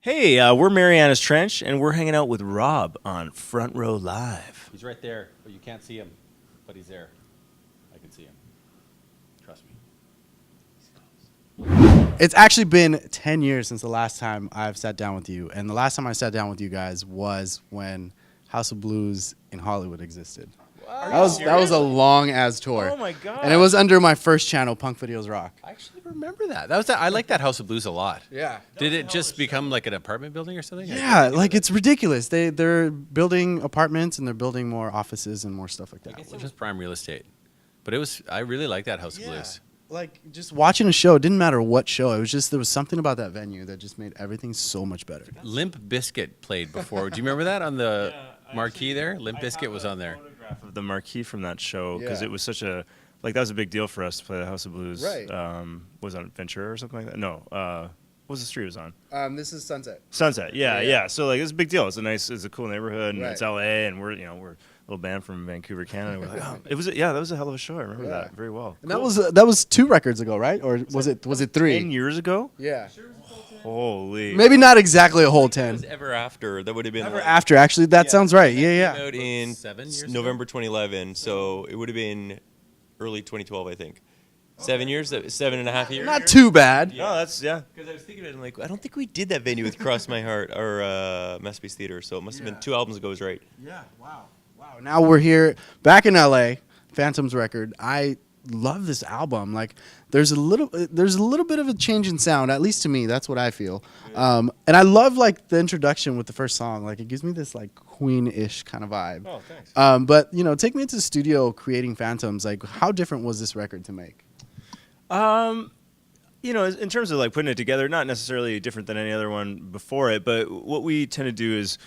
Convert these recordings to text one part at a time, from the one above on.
Hey, we're Marianas Trench, and we're hanging out with Rob on Front Row Live. He's right there, but you can't see him. But he's there. I can see him. Trust me. It's actually been 10 years since the last time I've sat down with you. And the last time I sat down with you guys was when House of Blues in Hollywood existed. That was a long-ass tour. Oh, my God. And it was under my first channel, Punk Videos Rock. I actually remember that. I like that House of Blues a lot. Yeah. Did it just become like an apartment building or something? Yeah, like it's ridiculous. They're building apartments and they're building more offices and more stuff like that. I guess it was prime real estate. But I really like that House of Blues. Like just watching a show, it didn't matter what show. It was just there was something about that venue that just made everything so much better. Limp Bizkit played before. Do you remember that on the marquee there? Limp Bizkit was on there. Of the marquee from that show because Yeah. it was such a that was a big deal for us to play the House of Blues. Right. Was it on Ventura or something like that? No. What was the street it was on? This is Sunset. Sunset. Yeah, Yeah. yeah. So like it's a big deal. It's a cool neighborhood and Right. it's LA and we're a little band from Vancouver, Canada. We're like, oh, that was a hell of a show. I remember that very well. And that was 2 records ago, right? Or was it 3? 10 years ago? Yeah. Holy. Maybe not exactly a whole 10. Ever After, that would have been Ever After, actually, that sounds right. Yeah. came out in 7 years November 2011, so it would have been early 2012, I think. 7 years, 7.5 years. Not too bad. No, that's Because I was thinking of it, I'm like, I don't think we did that venue with Cross My Heart or Masterpiece Theater, so it must have been 2 albums ago, is right. Yeah. Wow. Now we're here back in LA, Phantom's record. I love this album. Like, there's a little bit of a change in sound, at least to me. That's what I feel. And I love like the introduction with the first song. Like, it gives me this like Queen-ish kind of vibe. Oh, thanks. But take me into the studio creating Phantoms. Like, how different was this record to make? In terms of like putting it together, not necessarily different than any other one before it, but what we tend to do is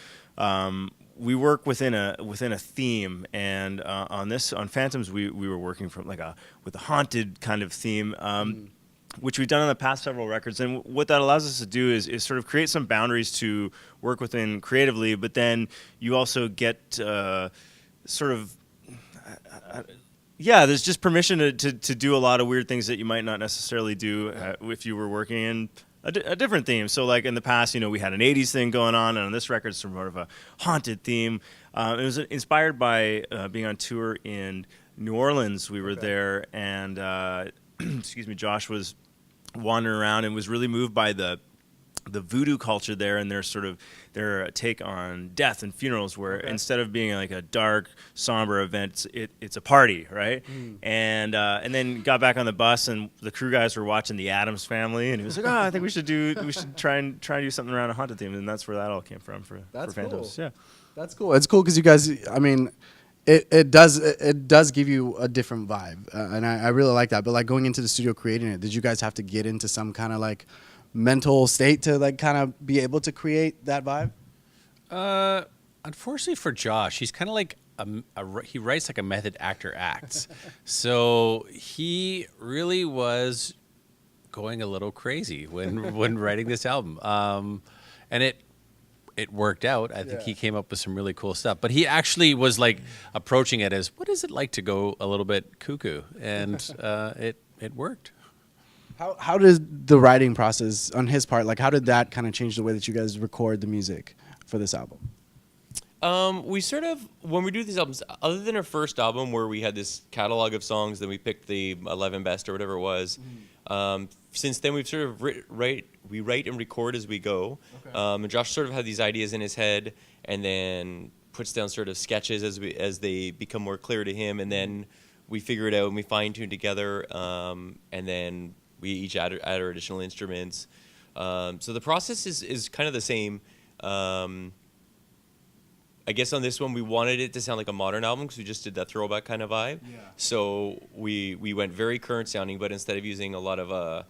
we work within a theme, and on Phantoms we were working from with a haunted kind of theme, which we've done on the past several records. And what that allows us to do is sort of create some boundaries to work within creatively, but then you also get there's just permission to do a lot of weird things that you might not necessarily do if you were working in a different theme. So like in the past, we had an 80s thing going on, and on this record it's sort of a haunted theme. It was inspired by being on tour in New Orleans. We were there, and Josh was wandering around and was really moved by the voodoo culture there, and their take on death and funerals, where instead of being like a dark, somber event, it's a party, right? And then got back on the bus, and the crew guys were watching The Addams Family, and he was like, "Oh, I think we should try and do something around a haunted theme," and that's where that all came from for Phantoms. Cool. Yeah, That's cool. It's cool because you guys, I mean, it does give you a different vibe, and I really like that. But like going into the studio creating it, did you guys have to get into some kind of like mental state to like kind of be able to create that vibe? Unfortunately for Josh, he's kind of like he writes like a method actor acts. So he really was going a little crazy when writing this album. And it worked out. I think he came up with some really cool stuff. But he actually was like approaching it as, what is it like to go a little bit cuckoo? And it worked. How did the writing process on his part, like how did that kind of change the way that you guys record the music for this album? We sort of, when we do these albums, other than our first album where we had this catalog of songs, then we picked the 11 best or whatever it was. Since then, we've sort of we write and record as we go. And Josh sort of had these ideas in his head, and then puts down sort of sketches as they become more clear to him, and then we figure it out and we fine tune together, and then we each add our additional instruments. So the process is kind of the same. I guess on this one, we wanted it to sound like a modern album because we just did that throwback kind of vibe. Yeah. So we went very current sounding, but instead of using a lot of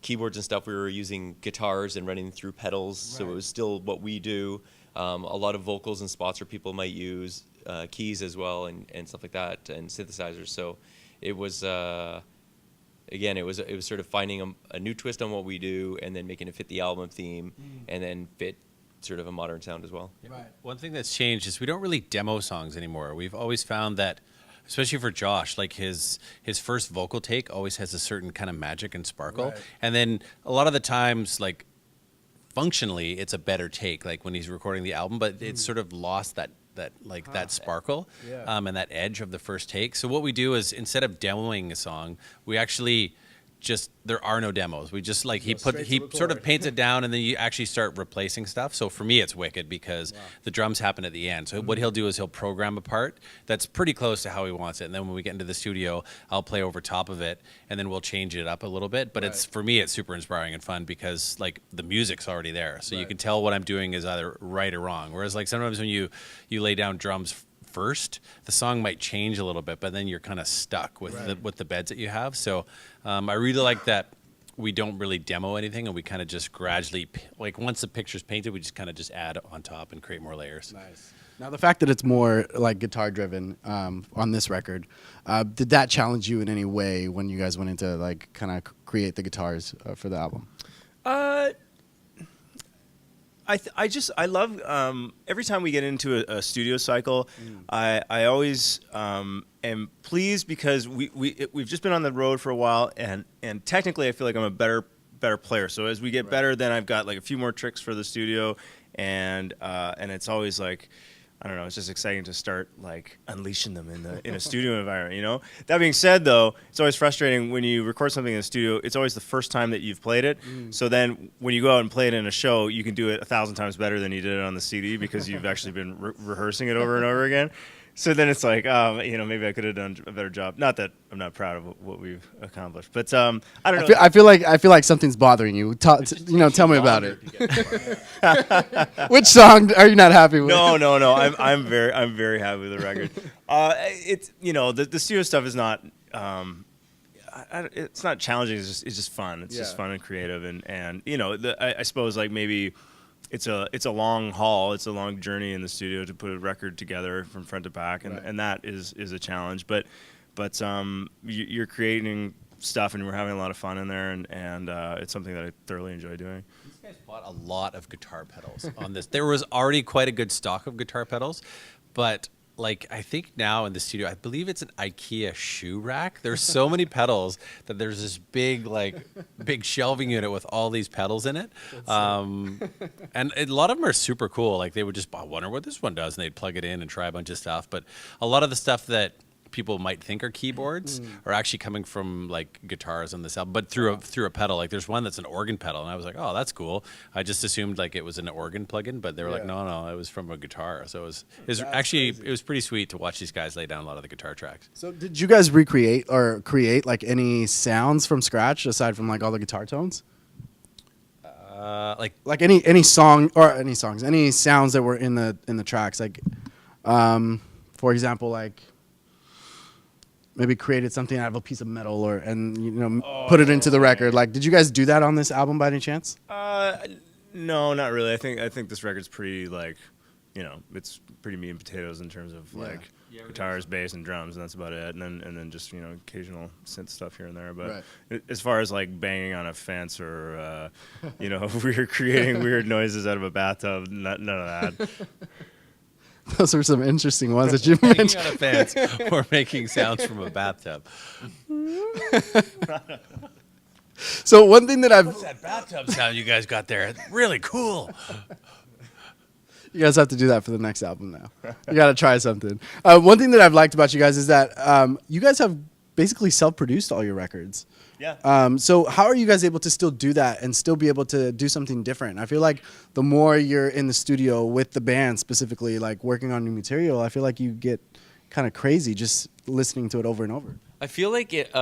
keyboards and stuff, we were using guitars and running through pedals. Right. So it was still what we do. A lot of vocals and spots where people might use keys as well and stuff like that, and synthesizers. So it was again, it was sort of finding a new twist on what we do and then making it fit the album theme and then fit sort of a modern sound as well. Right. One thing that's changed is we don't really demo songs anymore. We've always found that, especially for Josh, like his first vocal take always has a certain kind of magic and sparkle. Right. And then a lot of the times, like functionally it's a better take, like when he's recording the album, but it's sort of lost that sparkle and that edge of the first take. So what we do is, instead of demoing a song, we actually just, there are no demos. We just like he sort of paints it down, and then you actually start replacing stuff. So for me, it's wicked because the drums happen at the end. So what he'll do is he'll program a part that's pretty close to how he wants it, and then when we get into the studio, I'll play over top of it, and then we'll change it up a little bit. But it's, for me, it's super inspiring and fun because like the music's already there, so you can tell what I'm doing is either right or wrong. Whereas like sometimes when you lay down drums first, the song might change a little bit, but then you're kind of stuck with the beds that you have. So I really like that we don't really demo anything, and we kind of just gradually, like once the picture's painted, we just kind of just add on top and create more layers. Nice. Now the fact that it's more like guitar driven on this record, did that challenge you in any way when you guys went into like kind of create the guitars for the album? I love every time we get into a studio cycle. I always am pleased because we've just been on the road for a while, and technically I feel like I'm a better player. So as we get better, then I've got like a few more tricks for the studio, and it's always like, I don't know, it's just exciting to start like unleashing them in a studio environment, you know? That being said though, it's always frustrating when you record something in the studio, it's always the first time that you've played it. So then when you go out and play it in a show, you can do it 1,000 times better than you did it on the CD because you've actually been rehearsing it over and over again. So then it's like, you know, maybe I could have done a better job. Not that I'm not proud of what we've accomplished, but I don't know. I feel like something's bothering you. Tell me about it. Which song are you not happy with? No. I'm very happy with the record. It's, you know, the studio stuff is not. It's not challenging. It's just fun. It's just fun and creative, and you know, I suppose like maybe. It's a long haul. It's a long journey in the studio to put a record together from front to back, and that is a challenge. But you're creating stuff, and we're having a lot of fun in there, and it's something that I thoroughly enjoy doing. These guys bought a lot of guitar pedals on this. There was already quite a good stock of guitar pedals, but like I think now in the studio, I believe it's an IKEA shoe rack. There's so many pedals that there's this big shelving unit with all these pedals in it. And a lot of them are super cool. Like they would just, I wonder what this one does, and they'd plug it in and try a bunch of stuff. But a lot of the stuff that people might think are keyboards are actually coming from like guitars on this album, but through a pedal. Like there's one that's an organ pedal, and I was like, oh, that's cool. I just assumed like it was an organ plugin, but they were like, no, it was from a guitar. So it was pretty sweet to watch these guys lay down a lot of the guitar tracks. So did you guys recreate or create like any sounds from scratch aside from like all the guitar tones? Like any song or any songs, any sounds that were in the tracks, like for example, like maybe created something out of a piece of metal put it into the record. Like, did you guys do that on this album by any chance? No, not really. I think this record's pretty like, you know, it's pretty meat and potatoes in terms of like guitars, bass, and drums, and that's about it. And then just, you know, occasional synth stuff here and there. But as far as like banging on a fence or you know, we're creating weird noises out of a bathtub, none of that. Those were some interesting ones that you Hanging mentioned. on a fence or making sounds from a bathtub. So one thing that What's that bathtub sound you guys got there? It's really cool. You guys have to do that for the next album now. You got to try something. One thing that I've liked about you guys is that you guys have basically self-produced all your records. Yeah. So how are you guys able to still do that and still be able to do something different? I feel like the more you're in the studio with the band specifically, like working on new material, I feel like you get kind of crazy just listening to it over and over. I feel like it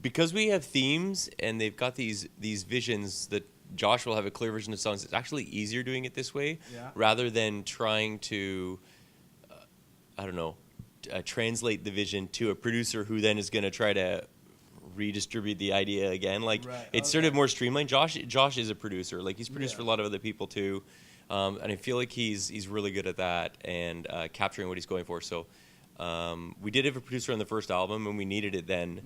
because we have themes and they've got these visions that Josh will have a clear vision of songs. It's actually easier doing it this way rather than trying to translate the vision to a producer who then is going to try to redistribute the idea again. Like it's sort of more streamlined. Josh is a producer. Like he's produced for a lot of other people too, and I feel like he's really good at that and capturing what he's going for. So we did have a producer on the first album, and we needed it then.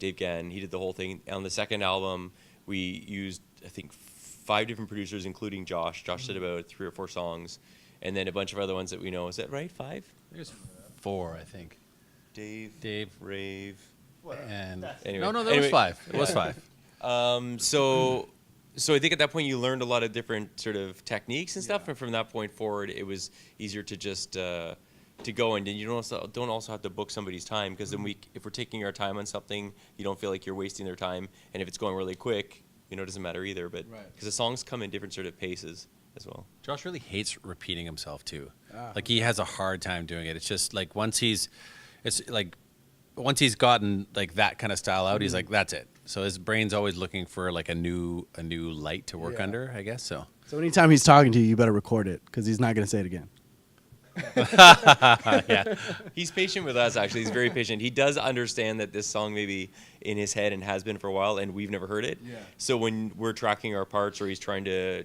Dave Gann, he did the whole thing. On the second album, we used I think 5 different producers, including Josh. Josh did about 3 or 4 songs, and then a bunch of other ones that we know. Is that right? 5? There's 4, I think. Dave, Rave. And Anyway. No, there was 5. It was 5. So So I think at that point you learned a lot of different sort of techniques and stuff, and from that point forward, it was easier to just to go, and then you don't also have to book somebody's time, because then if we're taking our time on something, you don't feel like you're wasting their time, and if it's going really quick, it doesn't matter either. But because the songs come in different sort of paces as well. Josh really hates repeating himself too. Like he has a hard time doing it. It's just like once he's gotten like that kind of style out, he's like, that's it. So his brain's always looking for like a new light to work under, I guess. So anytime he's talking to you, you better record it because he's not going to say it again. yeah. He's patient with us, actually. He's very patient. He does understand that this song may be in his head and has been for a while, and we've never heard it. Yeah. So when we're tracking our parts, or he's trying to,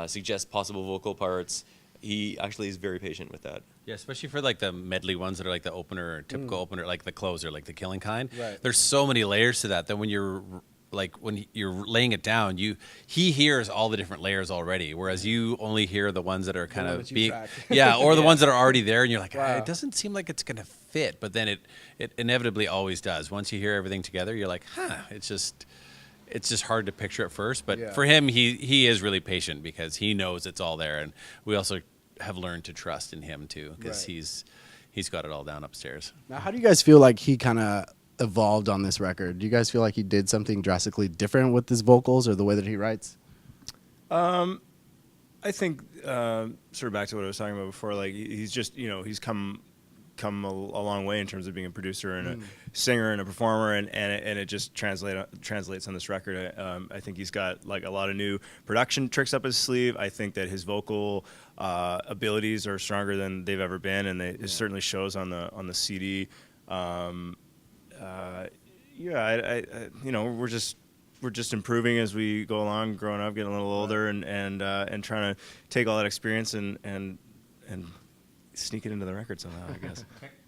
suggest possible vocal parts, he actually is very patient with that. Yeah, especially for like the medley ones that are like the opener, typical opener, like the closer, like the Killing Kind. Right. There's so many layers to that when you're laying it down, he hears all the different layers already, whereas you only hear the ones that are kind of being, or the ones that are already there, and you're like, it doesn't seem like it's gonna fit, but then it inevitably always does. Once you hear everything together, you're like, it's just hard to picture at first. But for him, he is really patient because he knows it's all there, and we also have learned to trust in him too, because he's got it all down upstairs. Now, how do you guys feel like he kind of evolved on this record? Do you guys feel like he did something drastically different with his vocals or the way that he writes? I think sort of back to what I was talking about before. Like he's just he's come a long way in terms of being a producer and a singer and a performer, and it just translates on this record. I think he's got like a lot of new production tricks up his sleeve. I think that his vocal abilities are stronger than they've ever been, and it certainly shows on the CD. We're just improving as we go along, growing up, getting a little older, and trying to take all that experience and sneak it into the record somehow, I guess.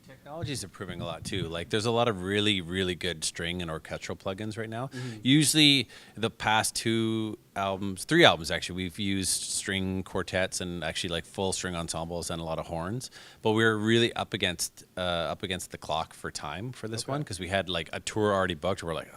Technology is improving a lot too. Like there's a lot of really, really good string and orchestral plugins right now. Usually the past 3 albums actually, we've used string quartets and actually like full string ensembles and a lot of horns. But we were really up against the clock for time for this one, because we had like a tour already booked. We're like,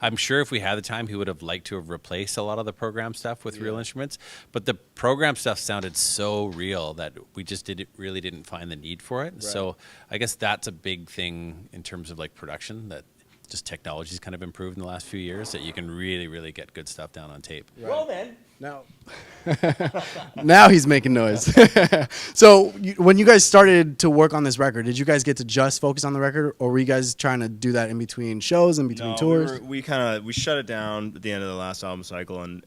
I'm sure if we had the time, he would have liked to have replaced a lot of the program stuff with real instruments. But the program stuff sounded so real that we just really didn't find the need for it. Right. So I guess that's a big thing in terms of like production, that just technology's kind of improved in the last few years, that you can really, really get good stuff down on tape. Right. Well then. Now he's making noise. So when you guys started to work on this record, did you guys get to just focus on the record, or were you guys trying to do that in between shows, in between tours? We shut it down at the end of the last album cycle and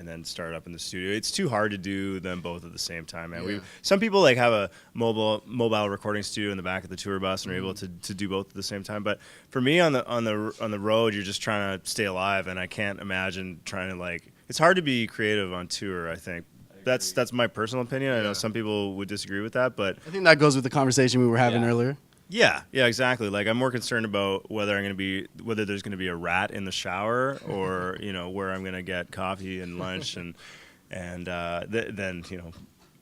then started up in the studio. It's too hard to do them both at the same time, man. Yeah. Some people like have a mobile recording studio in the back of the tour bus and are able to do both at the same time. But for me on the road, you're just trying to stay alive, and I can't imagine trying to it's hard to be creative on tour, I think. That's my personal opinion. I know some people would disagree with that, but I think that goes with the conversation we were having earlier. Yeah, exactly. Like I'm more concerned about whether there's going to be a rat in the shower, or where I'm going to get coffee and lunch, and then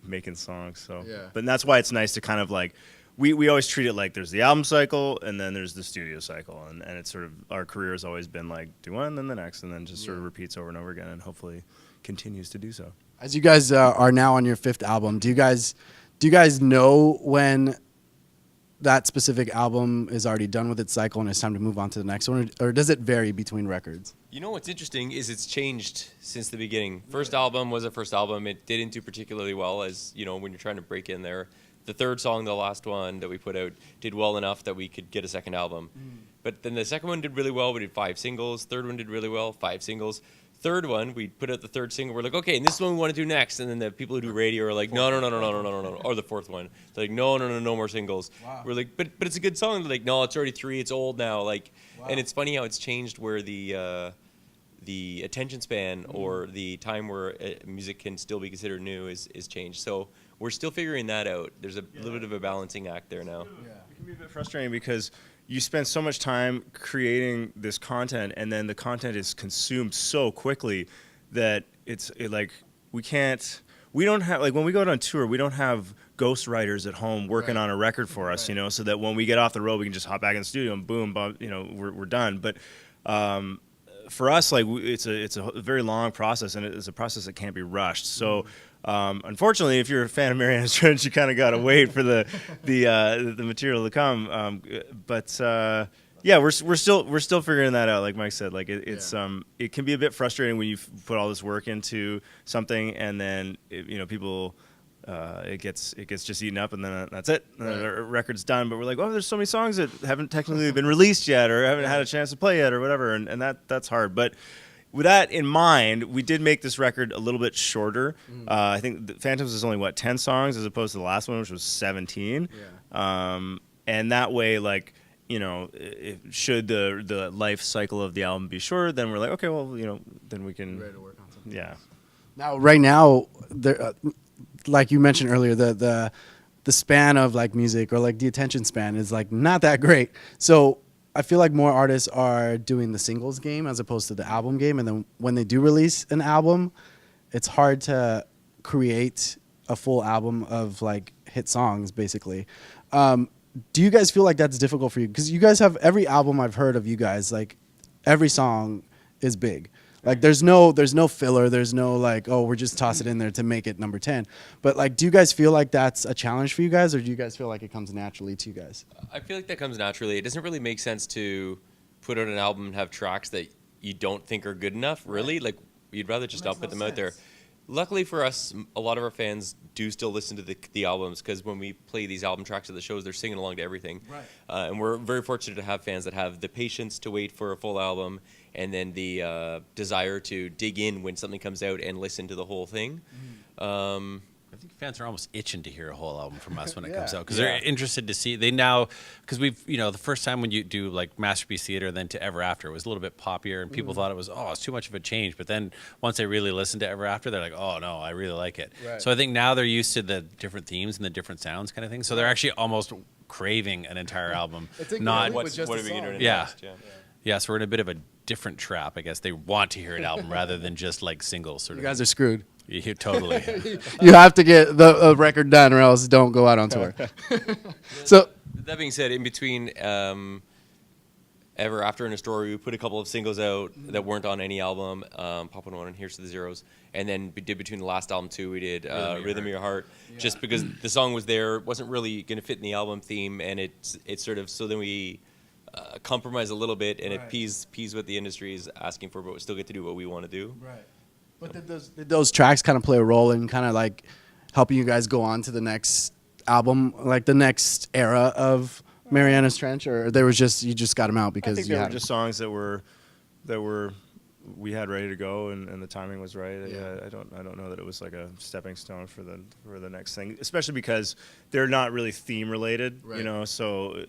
making songs. So, but that's why it's nice to kind of like we always treat it like there's the album cycle and then there's the studio cycle, and it's sort of, our career has always been like do one, then the next, and then just sort of repeats over and over again, and hopefully continues to do so. As you guys are now on your 5th album, do you guys know when that specific album is already done with its cycle and it's time to move on to the next one, or does it vary between records? What's interesting is it's changed since the beginning. First album was a first album. It didn't do particularly well, as when you're trying to break in there. The third song, the last one that we put out, did well enough that we could get a second album. But then the second one did really well. We did 5 singles. Third one did really well, 5 singles. Third one, we put out the third single. We're like, okay, and this is what we want to do next. And then the people who do radio are like, no. Or the fourth one, they're like, no more singles. Wow. We're like, but it's a good song. They're like, no, it's already 3. It's old now. Like, wow. And it's funny how it's changed, where the attention span or the time where music can still be considered new is changed. So we're still figuring that out. There's a little bit of a balancing act there now. Yeah. It can be a bit frustrating because you spend so much time creating this content, and then the content is consumed so quickly that we don't have, like when we go on tour, we don't have ghost writers at home working on a record for us, so that when we get off the road, we can just hop back in the studio and boom, we're done. But for us, like it's a very long process, and it's a process that can't be rushed. So. Unfortunately, if you're a fan of Marianas Trench, you kind of got to wait for the material to come. Yeah, we're still figuring that out. Like Mike said, like it can be a bit frustrating when you put all this work into something, and then people it gets just eaten up, and then that's it. The record's done. But we're like, oh, there's so many songs that haven't technically been released yet, or haven't had a chance to play yet, or whatever, and that's hard. But with that in mind, we did make this record a little bit shorter. I think the Phantoms is only 10 songs as opposed to the last one, which was 17. And that way, like, should the life cycle of the album be shorter, then we're like, okay, well, then we can. Ready to work on something. Yeah. Now, right now, there, like you mentioned earlier, the span of like music, or like the attention span, is like not that great. So I feel like more artists are doing the singles game as opposed to the album game. And then when they do release an album, it's hard to create a full album of like hit songs, basically. Do you guys feel like that's difficult for you? Because you guys have, every album I've heard of you guys, like every song is big. Like there's no filler. There's no like, oh, we're just toss it in there to make it number 10. But like, do you guys feel like that's a challenge for you guys, or do you guys feel like it comes naturally to you guys? I feel like that comes naturally. It doesn't really make sense to put out an album and have tracks that you don't think are good enough, really. Like, you'd rather just not put them out there. Luckily for us, a lot of our fans do still listen to the albums, because when we play these album tracks at the shows, they're singing along to everything. Right. And we're very fortunate to have fans that have the patience to wait for a full album, and then the desire to dig in when something comes out and listen to the whole thing. I think fans are almost itching to hear a whole album from us when it comes out, because they're interested to see. They now, because we've, the first time when you do like Masterpiece Theater, then to Ever After, it was a little bit poppier, and people thought it was, it's too much of a change. But then once they really listen to Ever After, they're like, oh no, I really like it. Right. So I think now they're used to the different themes and the different sounds kind of thing. So they're actually almost craving an entire album. Not what are we going to do next? Yeah, so we're in a bit of a different trap, I guess. They want to hear an album rather than just like singles. Sort of. You guys are screwed. Yeah, totally. You have to get the record done, or else don't go out on tour. So that being said, in between Ever After and A Story, we put a couple of singles out that weren't on any album. Pop One and Here's to the Zeros, and then we did between the last album too. We did Rhythm of Your Heart, just because the song was there, wasn't really going to fit in the album theme, and it's sort of, so then we compromise a little bit, and it pees what the industry is asking for, but we still get to do what we want to do. Right. But did those tracks kind of play a role in kind of like helping you guys go on to the next album, like the next era of Marianas Trench, or there was just, you just got them out because I think they were just songs that we had ready to go, and the timing was right. Yeah, I don't know that it was like a stepping stone for the next thing, especially because they're not really theme related, So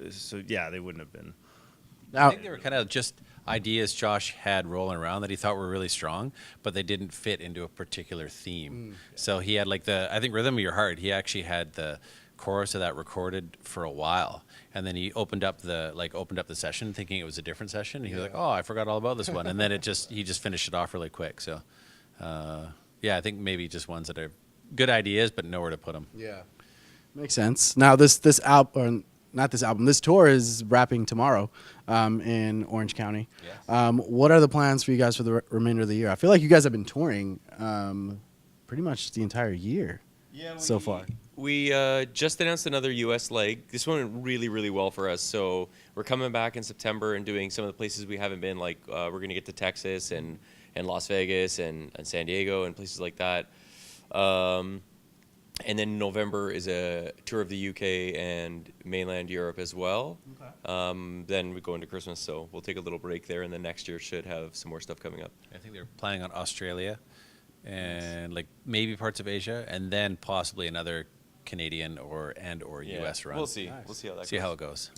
yeah, they wouldn't have been. I think they were kind of just ideas Josh had rolling around that he thought were really strong, but they didn't fit into a particular theme. So he had like I think Rhythm of Your Heart, he actually had the chorus of that recorded for a while, and then he opened up the session thinking it was a different session, and he was like, oh, I forgot all about this one, and then he just finished it off really quick. So I think maybe just ones that are good ideas but nowhere to put them. Yeah, makes sense. Now this album, not this album, this tour is wrapping tomorrow in Orange County. Yes. What are the plans for you guys for the remainder of the year? I feel like you guys have been touring pretty much the entire year so far. We just announced another U.S. leg. This one went really, really well for us. So we're coming back in September and doing some of the places we haven't been. Like we're going to get to Texas and Las Vegas and San Diego and places like that. And then November is a tour of the UK and mainland Europe as well. Okay. Then we go into Christmas, so we'll take a little break there, and then next year should have some more stuff coming up. I think they're planning on Australia and like maybe parts of Asia, and then possibly another Canadian or US run. We'll see. Nice. We'll see how that goes. See how it goes.